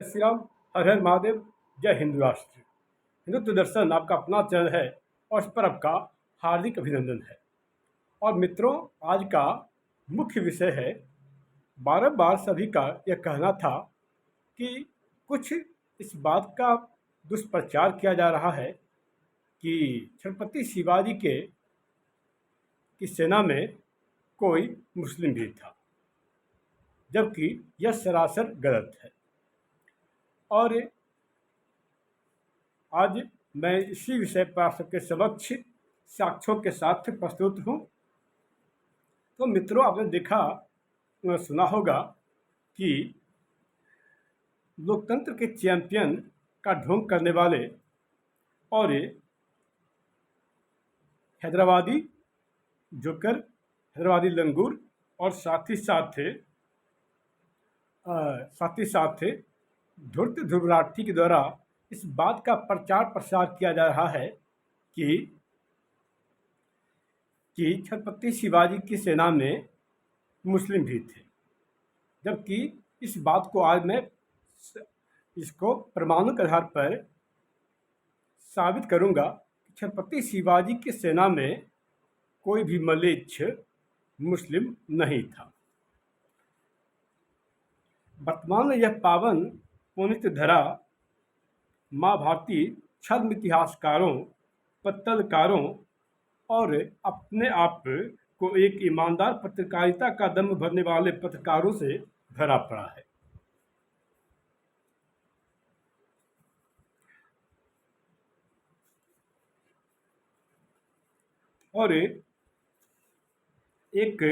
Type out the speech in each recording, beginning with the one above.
श्री राम। हर हर महादेव। जय हिंद राष्ट्र। हिंदुत्व दर्शन आपका अपना चैनल है और इस पर आपका हार्दिक अभिनंदन है। और मित्रों, आज का मुख्य विषय है, बार बार सभी का यह कहना था कि कुछ इस बात का दुष्प्रचार किया जा रहा है कि छत्रपति शिवाजी के की सेना में कोई मुस्लिम भी था, जबकि यह सरासर गलत है। और आज मैं इसी विषय पर आप सबके समक्ष साक्ष्यों के साथ प्रस्तुत हूँ। तो मित्रों, आपने देखा सुना होगा कि लोकतंत्र के चैंपियन का ढोंग करने वाले और हैदराबादी जोकर, हैदराबादी लंगूर और साथ ही साथ धूर्त ध्रुवराठी के द्वारा इस बात का प्रचार प्रसार किया जा रहा है कि छत्रपति शिवाजी की सेना में मुस्लिम भी थे, जबकि इस बात को आज मैं इसको प्रमाणों के आधार पर साबित करूंगा कि छत्रपति शिवाजी की सेना में कोई भी मलेच्छ मुस्लिम नहीं था। वर्तमान में यह पावन पुनित धरा माँ भारती छद्म इतिहासकारों, पत्तलकारों और अपने आप को एक ईमानदार पत्रकारिता का दम भरने वाले पत्रकारों से भरा पड़ा है। और एक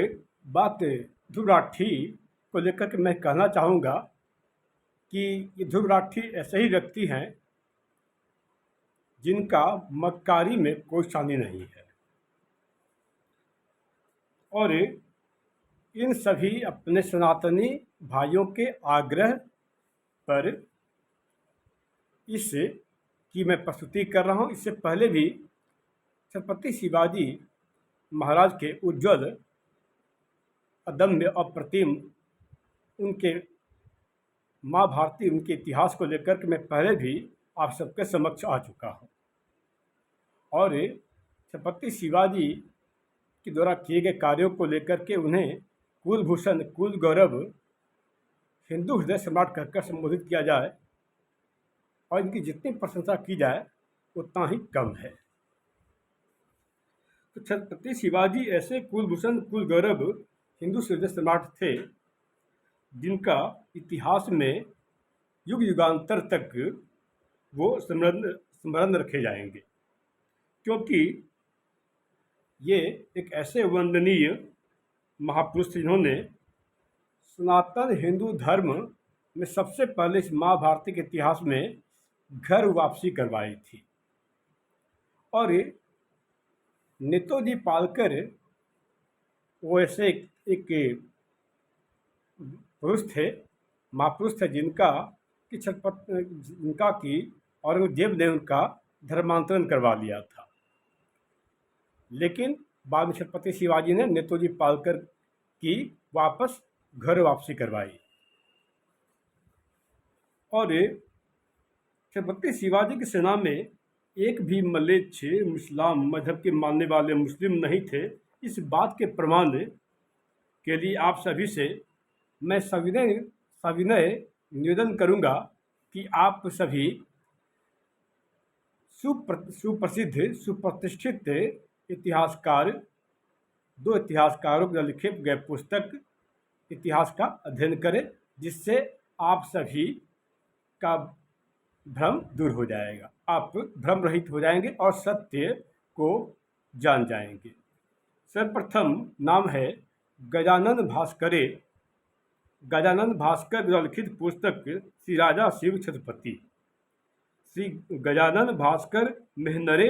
बात ध्रुवराठी को लेकर के मैं कहना चाहूँगा कि ये ध्रुवराठी ऐसे ही व्यक्ति हैं जिनका मक्कारी में कोई शानी नहीं है, और इन सभी अपने सनातनी भाइयों के आग्रह पर इस की मैं प्रस्तुति कर रहा हूँ। इससे पहले भी छत्रपति शिवाजी महाराज के उज्ज्वल, अदम्य, अप्रतिम उनके माँ भारती, उनके इतिहास को लेकर के मैं पहले भी आप सबके समक्ष आ चुका हूँ। और छत्रपति शिवाजी के द्वारा किए गए कार्यों को लेकर के उन्हें कुलभूषण, कुल गौरव, हिंदू हृदय सम्राट कहकर संबोधित किया जाए और इनकी जितनी प्रशंसा की जाए उतना ही कम है। तो छत्रपति शिवाजी ऐसे कुलभूषण, कुल गौरव, हिंदू हृदय सम्राट थे जिनका इतिहास में युग युगांतर तक वो स्मरण रखे जाएंगे, क्योंकि ये एक ऐसे वंदनीय महापुरुष जिन्होंने सनातन हिंदू धर्म में सबसे पहले इस महाभारती के इतिहास में घर वापसी करवाई थी। और नेताजी पालकर वो ऐसे एक पुरुष थे, महापुरुष थे जिनका की औरंगजेब ने उनका धर्मांतरण करवा लिया था। लेकिन बाद में छत्रपति शिवाजी ने नेताजी पालकर की वापस घर वापसी करवाई। और छत्रपति शिवाजी की सेना में एक भी मलेच्छ मुस्लिम मजहब के मानने वाले मुस्लिम नहीं थे। इस बात के प्रमाण के लिए आप सभी से मैं सविनय निवेदन करूंगा कि आप सभी सुप्रसिद्ध, सुप्रतिष्ठित इतिहासकार, दो इतिहासकारों द्वारा लिखे गए पुस्तक इतिहास का अध्ययन करें, जिससे आप सभी का भ्रम दूर हो जाएगा। आप भ्रम रहित हो जाएंगे और सत्य को जान जाएंगे। सर्वप्रथम नाम है गजानन भास्कर द्वारा लिखित पुस्तक श्री राजा शिव छत्रपति। श्री गजानन भास्कर मेहनरे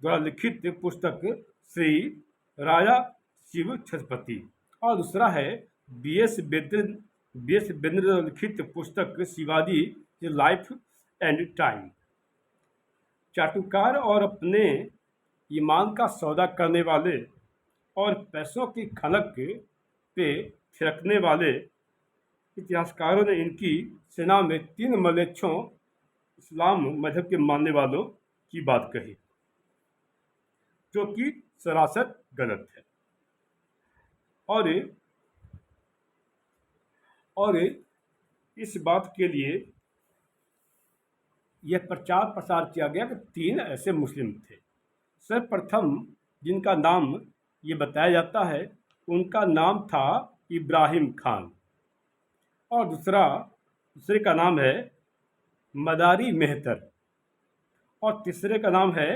द्वारा लिखित पुस्तक श्री राजा शिव छत्रपति। और दूसरा है बी.एस. बेन्द्र द्वारा लिखित पुस्तक शिवाजी लाइफ एंड टाइम। चाटुकार और अपने ईमान का सौदा करने वाले और पैसों की खनक पे थिरकने वाले इतिहासकारों ने इनकी सेना में 3 मलेच्छों इस्लाम मजहब के मानने वालों की बात कही, जो कि सरासर गलत है। और इस बात के लिए यह प्रचार प्रसार किया गया कि 3 ऐसे मुस्लिम थे। सर्वप्रथम जिनका नाम ये बताया जाता है उनका नाम था इब्राहिम खान, और दूसरे का नाम है मदारी मेहतर, और तीसरे का नाम है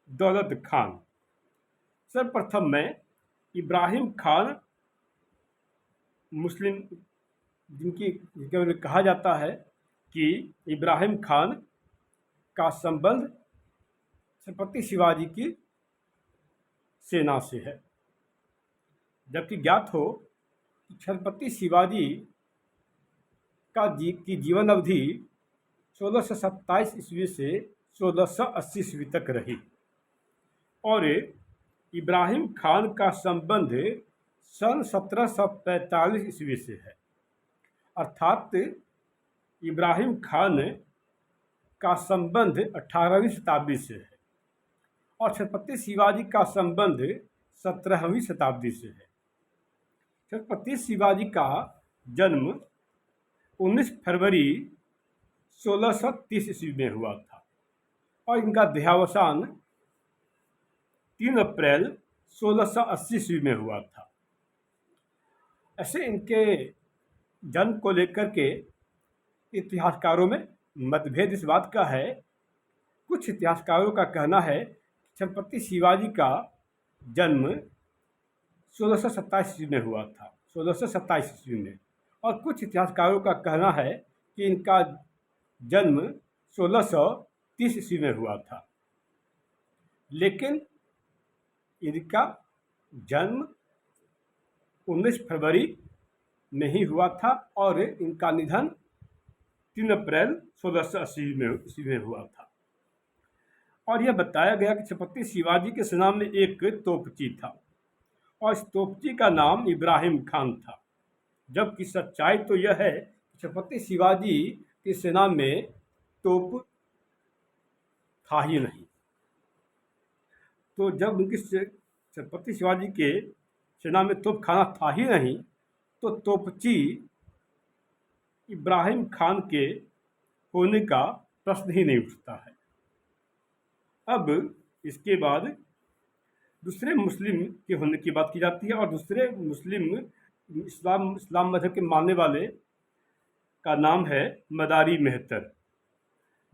दौलत खान। सर्वप्रथम में इब्राहिम खान मुस्लिम जिनके बारे में कहा जाता है कि इब्राहिम खान का संबंध छत्रपति शिवाजी की सेना से है, जबकि ज्ञात हो कि छत्रपति शिवाजी की जीवन अवधि 1627 ईस्वी से 1680 ईस्वी तक रही, और इब्राहिम खान का संबंध सन 1745 ईस्वी से है। अर्थात इब्राहिम खान का संबंध 18वीं शताब्दी से है और छत्रपति शिवाजी का संबंध 17वीं शताब्दी से है। छत्रपति शिवाजी का जन्म 19 फरवरी 1630 ईस्वी में हुआ था और इनका देहावसान 3 अप्रैल 1680 ईस्वी में हुआ था। ऐसे इनके जन्म को लेकर के इतिहासकारों में मतभेद इस बात का है। कुछ इतिहासकारों का कहना है कि छत्रपति शिवाजी का जन्म 1627 ईस्वी में हुआ था, 1627 ईस्वी में, और कुछ इतिहासकारों का कहना है कि इनका जन्म 1630 ईस्वी में हुआ था। लेकिन इनका जन्म 19 फरवरी में ही हुआ था और इनका निधन 3 अप्रैल 1680 ईस्वी में हुआ था। और यह बताया गया कि छत्रपति शिवाजी के सेना में एक तोपची था और इस तोपची का नाम इब्राहिम खान था, जबकि सच्चाई तो यह है कि छत्रपति शिवाजी की सेना में तोप था ही नहीं। तो जब उनकी छत्रपति शिवाजी के सेना में तोपखाना था ही नहीं, तो तोपची इब्राहिम खान के होने का प्रश्न ही नहीं उठता है। अब इसके बाद दूसरे मुस्लिम के होने की बात की जाती है और दूसरे मुस्लिम इस्लाम मजहब के मानने वाले का नाम है मदारी मेहतर।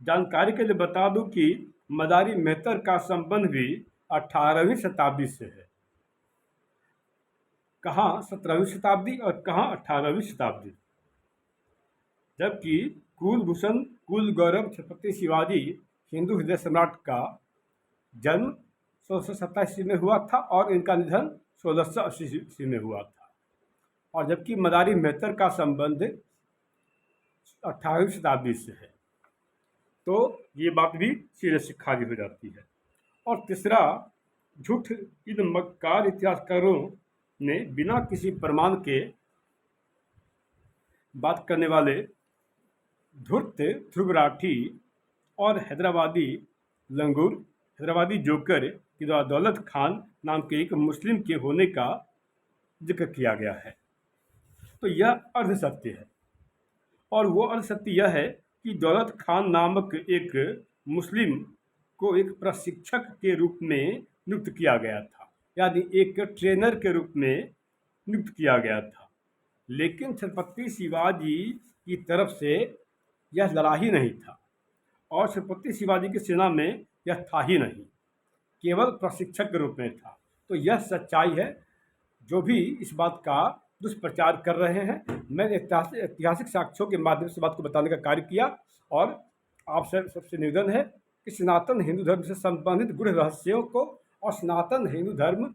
जानकारी के लिए बता दूं कि मदारी मेहतर का संबंध भी 18वीं शताब्दी से है। कहाँ 17वीं शताब्दी और कहाँ 18वीं शताब्दी। जबकि कुलभूषण कुल गौरव छत्रपति शिवाजी हिंदू हृदय सम्राट का जन्म 1627 ईस्वी में हुआ था और इनका निधन 1680 ईस्वी में हुआ था, और जबकि मदारी मेहतर का संबंध 18वीं शताब्दी से है, तो ये बात भी सिरे से खारिज हो जाती है। और तीसरा, झूठ इन मक्कार इतिहासकारों ने बिना किसी प्रमाण के बात करने वाले धूर्त ध्रुव राठी और हैदराबादी लंगूर, हैदराबादी जोकर के द्वारा दौलत खान नाम के एक मुस्लिम के होने का जिक्र किया गया है। तो यह अर्ध सत्य है, और वो अर्ध सत्य यह है कि दौलत खान नामक एक मुस्लिम को एक प्रशिक्षक के रूप में नियुक्त किया गया था, यानी एक ट्रेनर के रूप में नियुक्त किया गया था। लेकिन छत्रपति शिवाजी की तरफ से यह लड़ा ही नहीं था और छत्रपति शिवाजी की सेना में यह था ही नहीं, केवल प्रशिक्षक के रूप में था। तो यह सच्चाई है। जो भी इस बात का दुष्प्रचार कर रहे हैं, मैंने ऐतिहासिक साक्ष्यों के माध्यम से बात को बताने का कार्य किया, और आप सबसे निवेदन है कि सनातन हिंदू धर्म से संबंधित गूढ़ रहस्यों को और सनातन हिंदू धर्म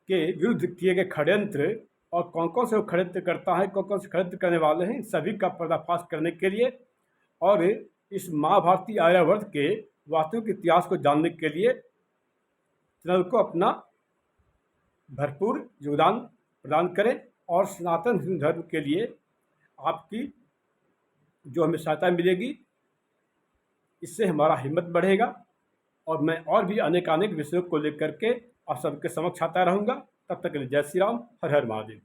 के विरुद्ध किए गए षड्यंत्र और कौन कौन से षड्यंत्र करता है, कौन कौन से षड्यंत्र करने वाले हैं, सभी का पर्दाफाश करने के लिए और इस महाभारती आर्यावर्त के वास्तविक इतिहास को जानने के लिए चैनल को अपना भरपूर योगदान प्रदान करें और सनातन हिंदू धर्म के लिए आपकी जो हमें सहायता मिलेगी, इससे हमारा हिम्मत बढ़ेगा और मैं और भी अनेक विषयों को लेकर के आप सबके समक्ष आता रहूँगा। तब तक के लिए जय श्री राम, हर हर महादेव।